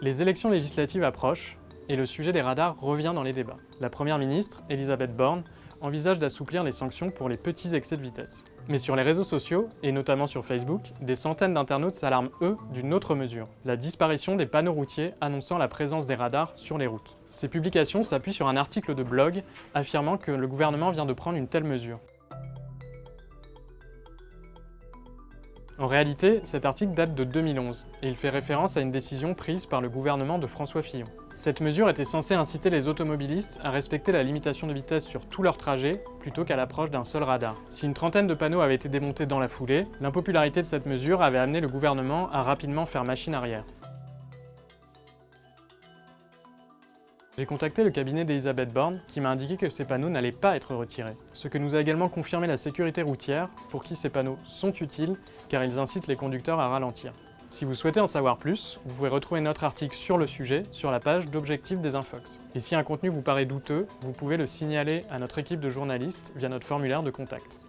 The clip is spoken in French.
Les élections législatives approchent et le sujet des radars revient dans les débats. La Première ministre, Elisabeth Borne, envisage d'assouplir les sanctions pour les petits excès de vitesse. Mais sur les réseaux sociaux, et notamment sur Facebook, des centaines d'internautes s'alarment, eux, d'une autre mesure, la disparition des panneaux routiers annonçant la présence des radars sur les routes. Ces publications s'appuient sur un article de blog affirmant que le gouvernement vient de prendre une telle mesure. En réalité, cet article date de 2011 et il fait référence à une décision prise par le gouvernement de François Fillon. Cette mesure était censée inciter les automobilistes à respecter la limitation de vitesse sur tout leur trajet plutôt qu'à l'approche d'un seul radar. Si une trentaine de panneaux avaient été démontés dans la foulée, l'impopularité de cette mesure avait amené le gouvernement à rapidement faire machine arrière. J'ai contacté le cabinet d'Elisabeth Borne qui m'a indiqué que ces panneaux n'allaient pas être retirés. Ce que nous a également confirmé la sécurité routière, pour qui ces panneaux sont utiles car ils incitent les conducteurs à ralentir. Si vous souhaitez en savoir plus, vous pouvez retrouver notre article sur le sujet sur la page d'Objectif des Infox. Et si un contenu vous paraît douteux, vous pouvez le signaler à notre équipe de journalistes via notre formulaire de contact.